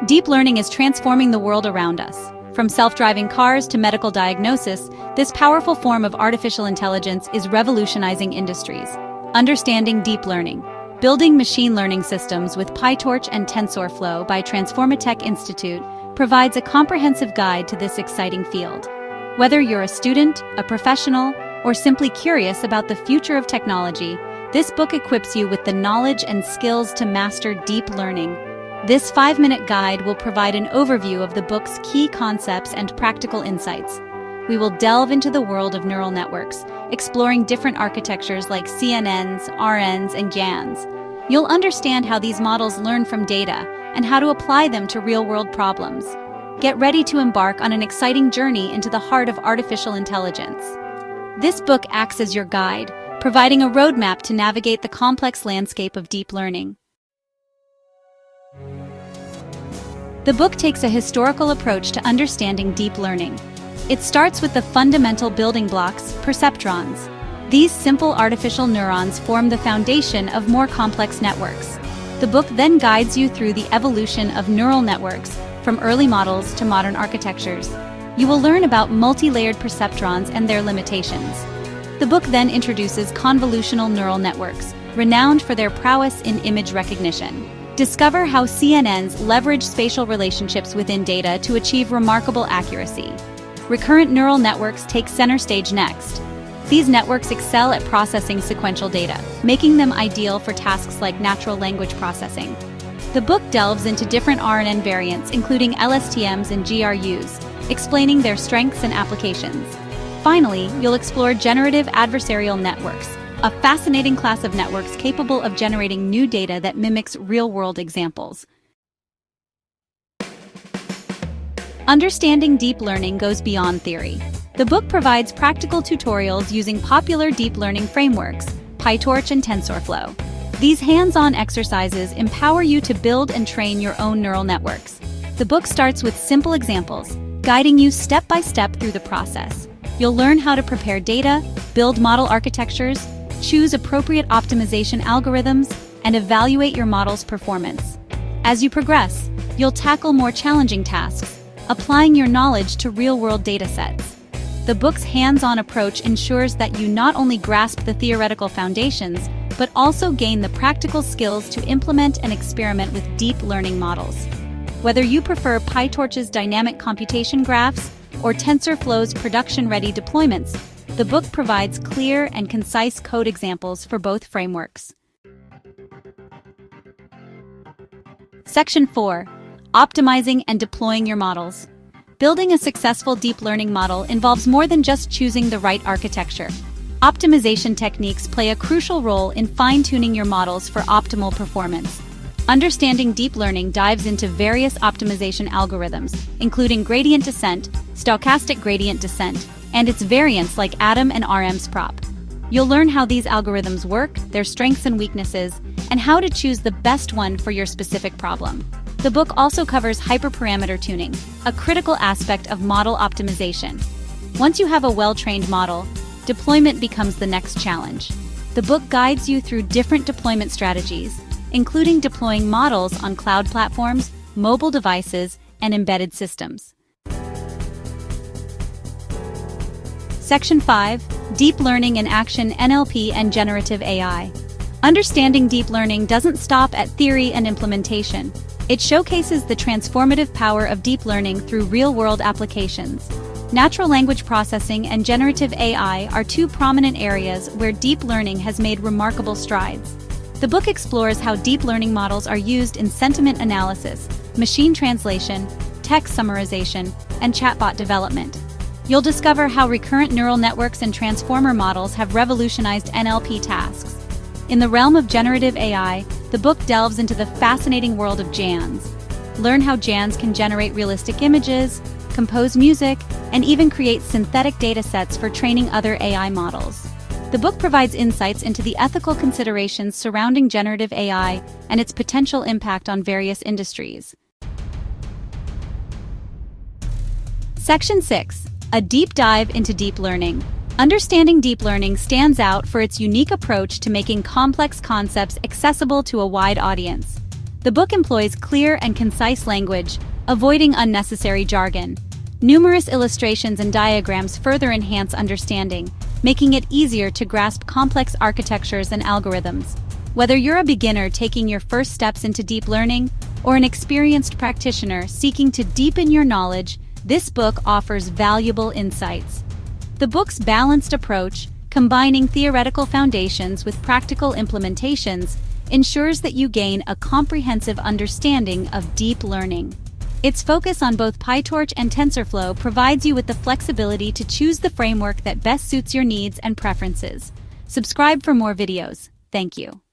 Deep learning is transforming the world around us. From self-driving cars to medical diagnosis, this powerful form of artificial intelligence is revolutionizing industries. Understanding deep learning. Building machine learning systems with PyTorch and TensorFlow by TransformaTech Institute provides a comprehensive guide to this exciting field. Whether you're a student, a professional, or simply curious about the future of technology, this book equips you with the knowledge and skills to master deep learning. This 5-minute guide will provide an overview of the book's key concepts and practical insights. We will delve into the world of neural networks, exploring different architectures like CNNs, RNs, and GANs. You'll understand how these models learn from data and how to apply them to real-world problems. Get ready to embark on an exciting journey into the heart of artificial intelligence. This book acts as your guide, providing a roadmap to navigate the complex landscape of deep learning. The book takes a historical approach to understanding deep learning. It starts with the fundamental building blocks, perceptrons. These simple artificial neurons form the foundation of more complex networks. The book then guides you through the evolution of neural networks, from early models to modern architectures. You will learn about multi-layered perceptrons and their limitations. The book then introduces convolutional neural networks, renowned for their prowess in image recognition. Discover how CNNs leverage spatial relationships within data to achieve remarkable accuracy. Recurrent neural networks take center stage next. These networks excel at processing sequential data, making them ideal for tasks like natural language processing. The book delves into different RNN variants, including LSTMs and GRUs, explaining their strengths and applications. Finally, you'll explore generative adversarial networks, a fascinating class of networks capable of generating new data that mimics real-world examples. Understanding deep learning goes beyond theory. The book provides practical tutorials using popular deep learning frameworks, PyTorch and TensorFlow. These hands-on exercises empower you to build and train your own neural networks. The book starts with simple examples, guiding you step by step through the process. You'll learn how to prepare data, build model architectures, choose appropriate optimization algorithms, and evaluate your model's performance. As you progress, you'll tackle more challenging tasks, applying your knowledge to real-world datasets. The book's hands-on approach ensures that you not only grasp the theoretical foundations, but also gain the practical skills to implement and experiment with deep learning models. Whether you prefer PyTorch's dynamic computation graphs or TensorFlow's production-ready deployments, the book provides clear and concise code examples for both frameworks. Section 4. Optimizing and deploying your models. Building a successful deep learning model involves more than just choosing the right architecture. Optimization techniques play a crucial role in fine-tuning your models for optimal performance. Understanding deep learning dives into various optimization algorithms, including gradient descent, stochastic gradient descent, and its variants like ADAM and RMSprop. You'll learn how these algorithms work, their strengths and weaknesses, and how to choose the best one for your specific problem. The book also covers hyperparameter tuning, a critical aspect of model optimization. Once you have a well-trained model, deployment becomes the next challenge. The book guides you through different deployment strategies, including deploying models on cloud platforms, mobile devices, and embedded systems. Section 5. Deep Learning in Action, NLP and Generative AI. Understanding deep learning doesn't stop at theory and implementation. It showcases the transformative power of deep learning through real-world applications. Natural language processing and generative AI are two prominent areas where deep learning has made remarkable strides. The book explores how deep learning models are used in sentiment analysis, machine translation, text summarization, and chatbot development. You'll discover how recurrent neural networks and transformer models have revolutionized NLP tasks. In the realm of generative AI, the book delves into the fascinating world of GANs. Learn how GANs can generate realistic images, compose music, and even create synthetic datasets for training other AI models. The book provides insights into the ethical considerations surrounding generative AI and its potential impact on various industries. Section 6. A deep dive into deep learning. Understanding deep learning stands out for its unique approach to making complex concepts accessible to a wide audience. The book employs clear and concise language, avoiding unnecessary jargon. Numerous illustrations and diagrams further enhance understanding, making it easier to grasp complex architectures and algorithms. Whether you're a beginner taking your first steps into deep learning or an experienced practitioner seeking to deepen your knowledge, this book offers valuable insights. The book's balanced approach, combining theoretical foundations with practical implementations, ensures that you gain a comprehensive understanding of deep learning. Its focus on both PyTorch and TensorFlow provides you with the flexibility to choose the framework that best suits your needs and preferences. Subscribe for more videos. Thank you.